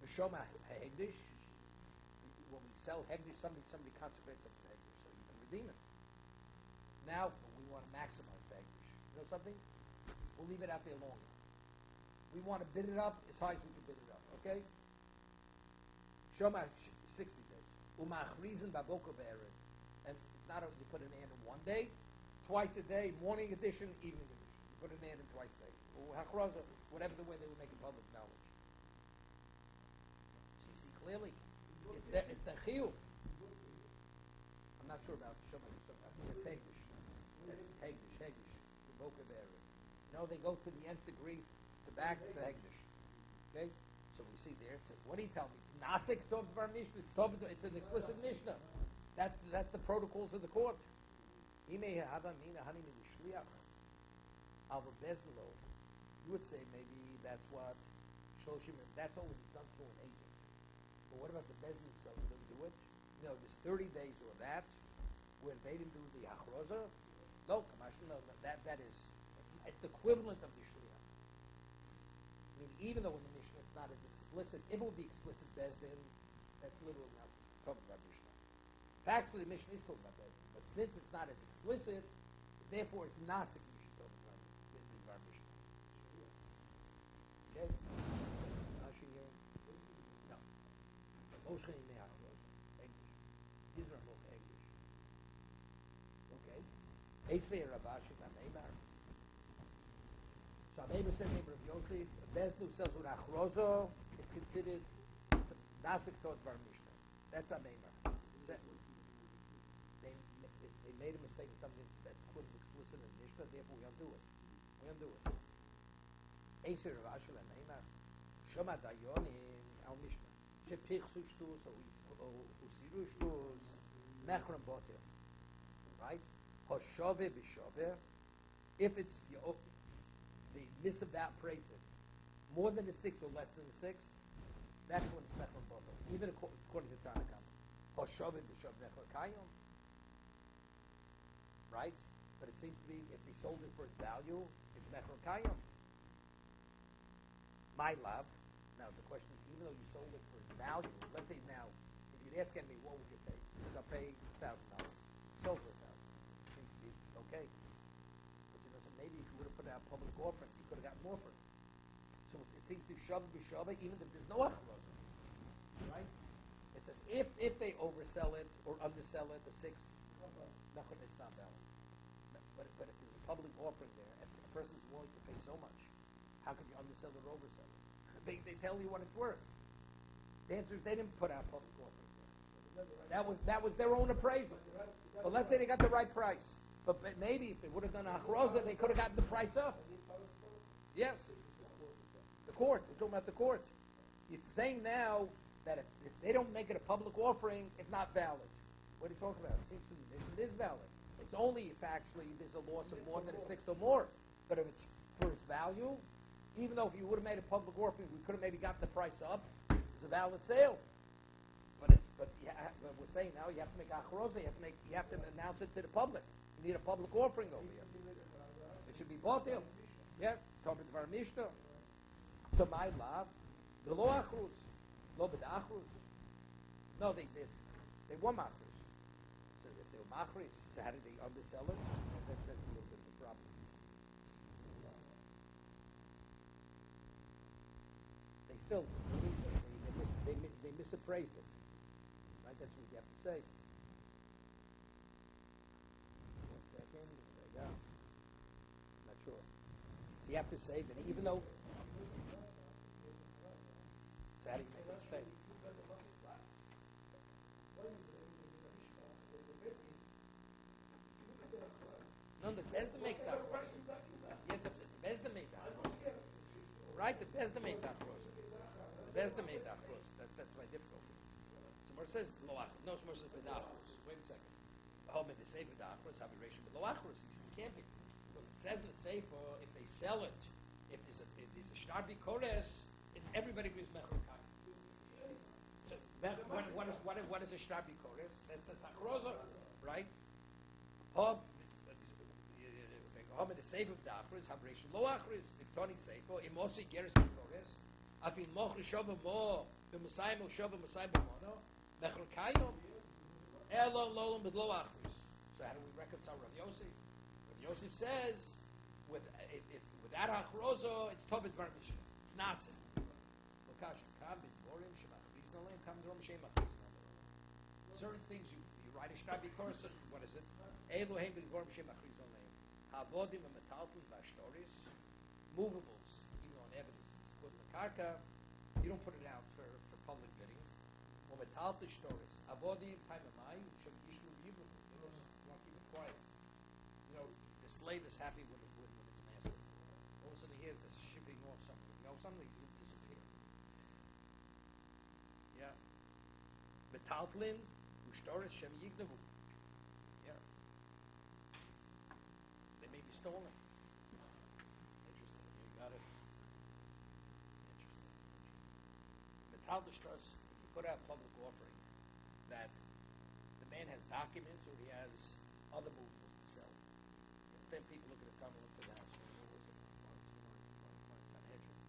Speaker 1: The Shoma Hegdish, when we sell Hegdish, somebody consecrates something to Hegdish, so you can redeem it. Now, we want to maximize the Hegdish. You know something? We'll leave it out there longer. We want to bid it up as high as we can bid it up, okay? Shoma 60 days. Umachrizin Baboko Be'ered. And it's not you put an ad in one day, twice a day, morning edition, evening edition. You put an ad in twice a day. Or hachraza, whatever the way they would make it public knowledge. So you see clearly, it's the chiyuv. I'm not sure about Shoma. It's Hegdish. That's Hegdish. The Boka Be'ered. No, they go to the nth degree to back the Hegdish. Okay? So we see there, it says, what do you tell me? Nasik Tov Dvar Mishnah. It's an explicit Mishnah. That's the protocols of the court. You would say maybe that's what Shoshim, that's always done through an agent. But what about the Bezdin themselves? They do it? You know, there's 30 days or that, where they didn't do the Hachroza. No, that is, it's the equivalent of the Shliach. I mean, even though in the Mishnah it's not as explicit, if it would be explicit Bezdin, that's literally not talking about Mishnah. Factually, the Mishnah is talking about Bezdin, but since it's not as explicit, therefore it's not the Mishnah talking about Mishnah. Okay? No. Moshe in the English. These are both English. Okay? Eisvei Ravashi Nameimar. So Ameimar said, name of Yosef, Bezdin sells with Achrozo, it's considered Nasik Tod Bar Mishnah. That's Ameimar. They made a mistake in something that's put explicit in Mishnah, therefore we don't do it. We don't do it. Eisvei Ravashi Nameimar. Shoma Dayonim al Mishnah. Shepich Sushtus or Usiru Shtus Mechram Botir. Right? Hoshove B'Shove. If it's the misabout praise it more than the 6 or less than the 6, that's when it's Mechram Botir. Even according to Tanakam. Hoshove B'Shove Mechram Kayom. Right? But it seems to be if they sold it for its value, it's Mechram Kayom. My love. Now the question is, even though you sold it for its value, let's say now, if you'd ask me, what would you pay? Because I'll pay $1,000. Sold for $1,000. It's okay. But you know, so maybe if you would have put out a public offering, you could have gotten more for it. So it seems to be b'shava, even if there's no achroza. Right? It says if they oversell it or undersell it, the 6, it's not valid. But if there's a public offering there, and a person's willing to pay so much, how could you undersell it or oversell it? They tell you what it's worth. The answer is they didn't put out public offerings there. That was their own appraisal. But let's say they got the right price. But maybe if they would have done a achroza, they could have gotten the price up. Yes. The court. We're talking about the court. It's saying now that if they don't make it a public offering, it's not valid. What are you talking about? It seems to me it is valid. It's only if actually there's a loss of more than a sixth or more. But if it's for its value, even though if you would have made a public offering, we could have maybe got the price up. It's a valid sale. But we're saying now you have to make achroza. You have to announce it to the public. You need a public offering over here. It should be bought in. Yeah, talking about Mishnah. So my love, the lo achruz, lo b'da achruz. No, they were machruz. So if they were machruz, so how did they undersell it? That's a little bit of a problem. They still they misappraised it. Right? That's what you have to say. 1 second. There you go. Not sure. So you have to say that even though. So how do you make it fake? No, the Bezdin makes that cross. Yes, the Bezdin made that cross. Right, the Bezdin made that cross. The Bezdin made that cross. That's my difficulty. So Mor says lo achros. No, Mor says bedachros. Wait a second. Home in the sefer bedachros have a ratio with lo achros. He says it can't be because it says in the sefer if they sell it, if there's a shtar bikores, everybody agrees mechor kai. So what is a shtar bikores? That's achroza, right? Home in the sefer bedachros have a ratio lo achros. Diktoni sefer imosi geres bikores. Afin moch shova mo b'musayim shova musayim b'mono mechor kayom elo lolom b'lo achros. So how do we reconcile Rav Yosef? Rav Yosef says without achrozo it's tobit varmish nasa. Lokasha kam b'dvorim shemachriz naleim kam dvorim shemachriz naleim. Certain things you write a shtar bikores. What is it? Eloheim b'dvorim shemachriz naleim. Havodim v'metaltim v'ashtoris, movables, even on evidence. Put in the karka, you don't put it out for public bidding. Or metal shtoris, avodim time of mine, should yishlu yibum. You want to keep it quiet. You know, the slave is happy when its master. All of a sudden he hears this shipping off something. You know, suddenly he'll disappear. Yeah. Metaltlin, ushtoris shem yignavu. Yeah. They may be stolen. Interesting. You got it. Talmud if you put out a public offering that the man has documents or he has other movables to sell. Instead, people look at the Talmud, look at the house. What was it? Sanhedrin.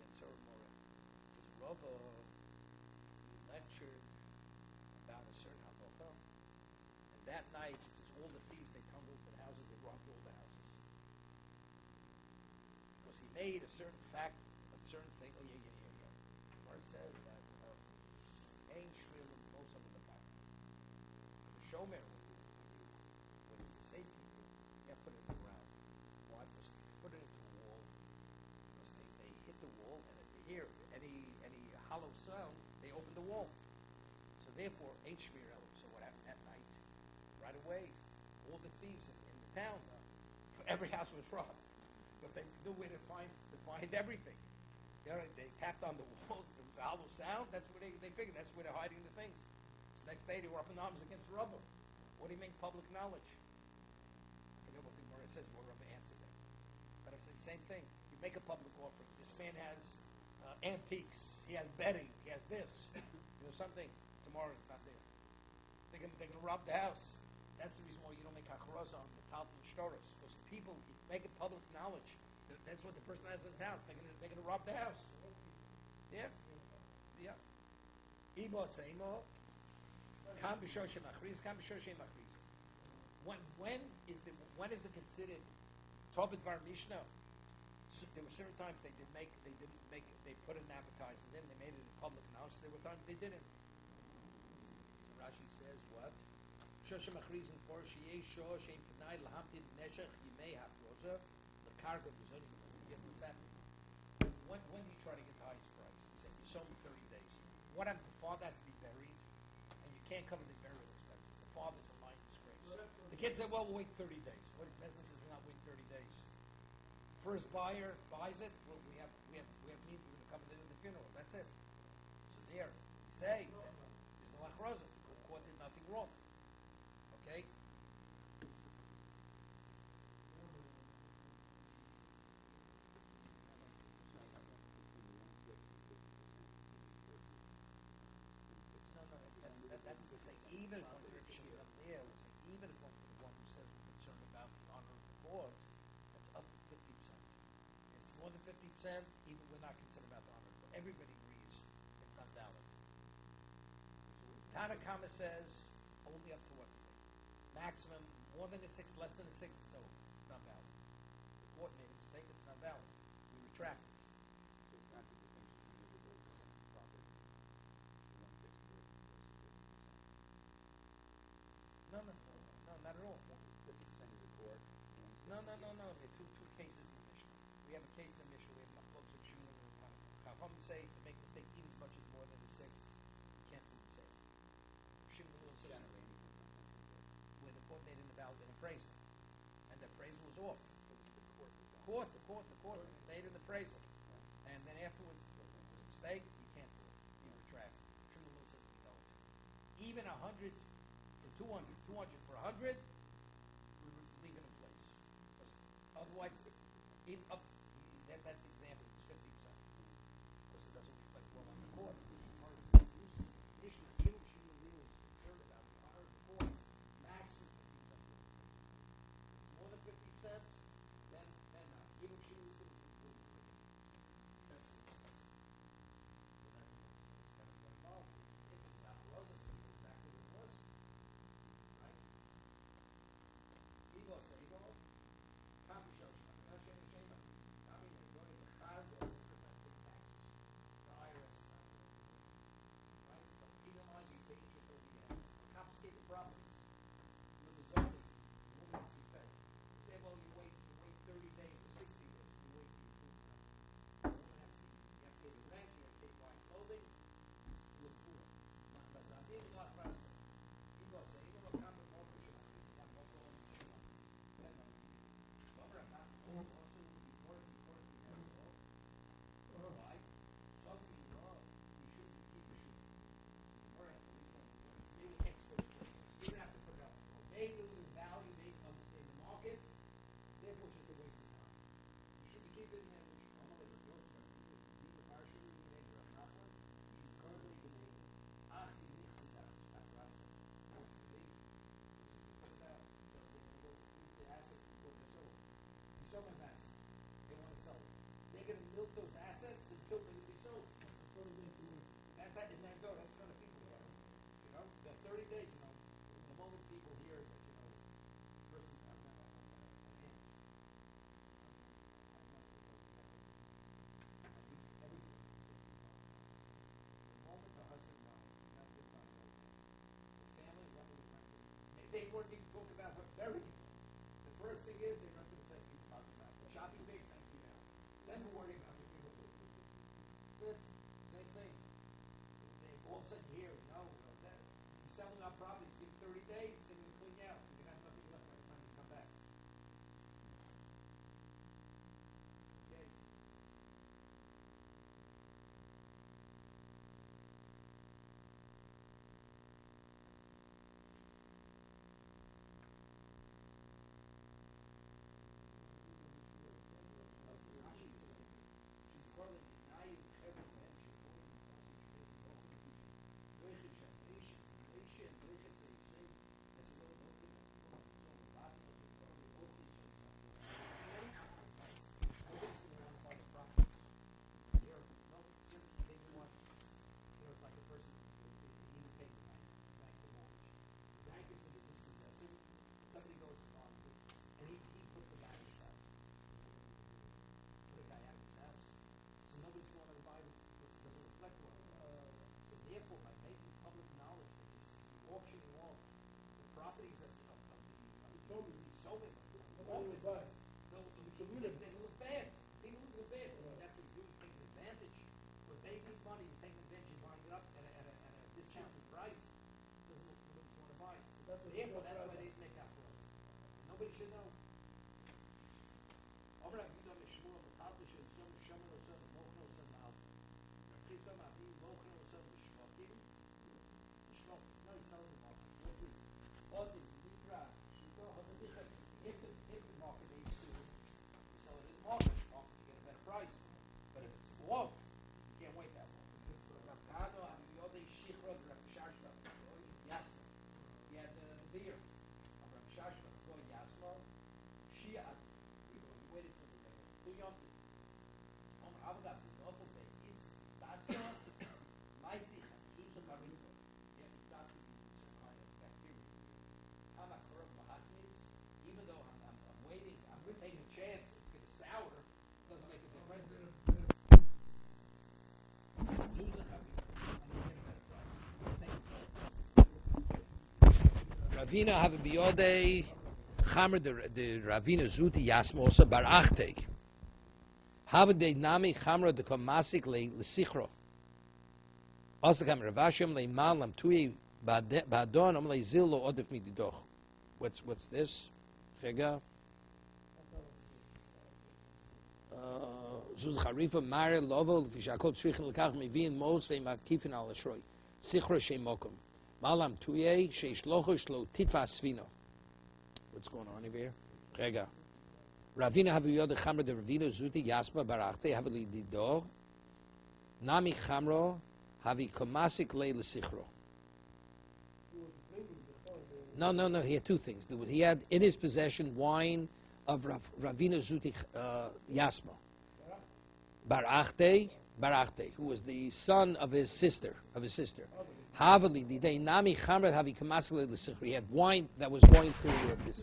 Speaker 1: It says Rava lectured about a certain halacha. That night, it says all the thieves, they tumbled into the houses, they robbed all the houses. Because he made a certain fact, a certain thing. Oh, yeah. Where it says that Ein Shrilim goes under the fire. The Shomer, when you say people, you have to put it in the ground. Why? Because if you put it into a wall, because they hit the wall, and if they hear any hollow sound, they open the wall. So therefore, Ein Shmir Elam. So what happened that night? Right away, all the thieves in the town, every house was robbed because they knew where to find everything. You know, they tapped on the walls. There was a hollow sound. That's where they figured that's where they're hiding the things. So next day they were up in arms against Rabbah. What do you mean public knowledge? I forget what the Gemara says. What Rabbah answered that. But it's the same thing. You make a public offering. This man has antiques. He has bedding. He has this. You know something. Tomorrow it's not there. They're gonna rob the house. That's the reason why you don't make hachroz on the Talmud and shtoros, because people make it public knowledge. That's what the person has in his house. They're gonna rob the house. Yeah, yeah. Ibo seimo. Kam b'shoshem achriz. Kam b'shoshem achriz. When is it considered Tobit Var Mishnah? So there were certain times they didn't make, they put an advertisement in, they made it in public knowledge. There were times they didn't. So Rashi says what? Shoshem achrizin for sheyeh shoh sheim p'nai lahamtin neshech yimei hafroza the cargo b'zoni. What's happening? When do you try to get the highest price? You say you sold me 30 days. What happens? The father has to be buried, and you can't cover the burial expenses. The father's a lying disgrace. The kid said, "Well, we'll wait 30 days." What if business is not wait 30 days? First buyer buys it. Well, we have means we're going to cover it in the funeral. That's it. So there, we say there's no achroza. The court did nothing wrong. Okay. That's what we're saying. Even if one up there, we're saying even if one the one who says we're concerned about the honor of the court, that's up to 50%. If it's more than 50%, even we're not concerned about the honor of the court. Everybody agrees it's not valid. Tanakama says only up to what's maximum, more than a sixth, less than a sixth, it's over. It's not valid. The court made a mistake, it's not valid. We retract it.
Speaker 3: So it's not the distinction between the property.
Speaker 1: No, not at all.
Speaker 3: 50% is the court.
Speaker 1: No. There are two cases in the Mishnah. We have a case in the Mishnah. We have Machlokes of Shimon and Tanakh. Chacham say to make a mistake even as much as more than a sixth, you cancel the sale. Shimon says where the court made an invalid appraisal, and the appraisal was off. The court made an appraisal, and then afterwards there was a mistake. You cancel it. You retract. Shimon says we don't. Even 100 for 200 for 100, we leave it in place. Otherwise, that's the example. It's 50%. Because it doesn't reflect well on the court. Mishnah, even if she was concerned about the honor of the court, maximum 50%. If it's more than 50%, then not. Even if she was going to conclude with it. That's what it says. So that's what it says. Kind of involved. If it's not was, it's going to be exactly what it was. Right? Ibo Seibo, Kapi Shoshima, Hashem Shema. I mean, they're going to Chaz, the person has to pay taxes. The IRS is not going to do it. Right? So penalize you, pay interest over the head. Confiscate the properties. The Mizoni, the woman has to be paid. You say, well, you wait 30 days or 60 days. You wait for your food now. The woman has to, you have to pay the rent, you have to pay buy clothing. Look for it. Not Mazadin, not Mazadin. Ibo Seibo, Kapi Shoshima. Why? Something you love, you shouldn't keep the shoe. Maybe experts, you don't have to put it up. They know the value, they understand the market, therefore it's just a waste of time. You should be keeping it which these are parshas in the name of Nachman, you should currently be named Achi Nichsidas, that's right. Put it out. The assets before they're sold. You sell them assets. They want to sell it. They're going to milk those assets until they're going to be sold. That's that. And that's kind of people here. You know, the 30 days. You know, the moment people hear that, you know, person, I don't know, a man. Everything. The moment the husband died, that's the time. The family, what will the family? They weren't even talking about her burying him. The first thing is they're not going to say $50,000 back. The shopping base, thank you now. Then we're worrying about the people. That's it. Same thing. They all of a sudden hear, no, that you're selling our properties, give 30 days, they're going to clean you out. You're going to have nothing left by the time you come back. Okay. Nation, careful by making public knowledge that this auctioning off the properties of the Sovim,
Speaker 2: Nobody will buy.
Speaker 1: they'll look bad. People look bad. That's what you do. You take advantage. Because they need money. You take advantage. You're buying it up at a discounted price. Doesn't look good if you want to buy it. Therefore, that's why they didn't make that law. Nobody should know. No, he sells them off. If the market needs to, you sell it in the market. You get a better price. But if it's off, you can't wait that long. Yes. He had the beer. Rav Shashma, boy Yasmo. He waited till the day. Even though I'm waiting, I'm taking a chance, it's going to sour, doesn't make a difference. Ravina have a biode Chamer de Ravina Zuti Yasmosa bar Achteg. Have de Nami Chamer de Komasik le Sichro. Also kam Ravashim le Malam Tui Badon le Zillo Odef Mididoch. What's this? Chega. Zuz Charifa Mare Lovo Vishakot Shrichen Lekach Mivin Mos Ve'Makifin Al Ashroi. Sichro Shemokum. Malam Tuye Sheishlocho Shlo Titva Svino. What's going on over here? Chega. Ravina Haviyod Chamra de Ravina Zuti Yasma Barachte Havili Dido. Nami Chamro Havi Komasik Le Sichro. No. He had two things. He had in his possession wine of Ravina Zuti Yasma. Barachte, who was the son of his sister. Havali Didei Nami Chamra Havi Komasik Le Sichro. He had wine that was going through this.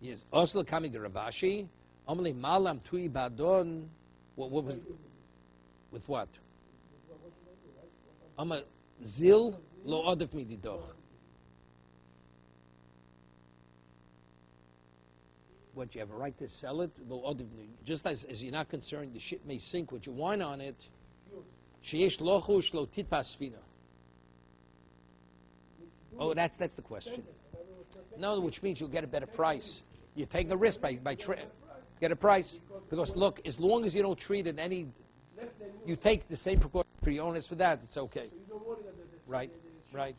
Speaker 1: Yes, Oslo coming to Ravashi. Omli Malam Tui Badon. What was with what? Zil lo odef mididoch. What, you have a right to sell it? Lo odef, just as you're not concerned the ship may sink with your wine on it. Sheyesh lochu shlo titpas sfina. Oh, that's the question. No, which means you'll get a better price. You're taking a risk by get a price. Because look, as long as you don't treat it any, you take the same precaution for your owners for that, it's okay.
Speaker 2: So you don't worry that
Speaker 1: Right.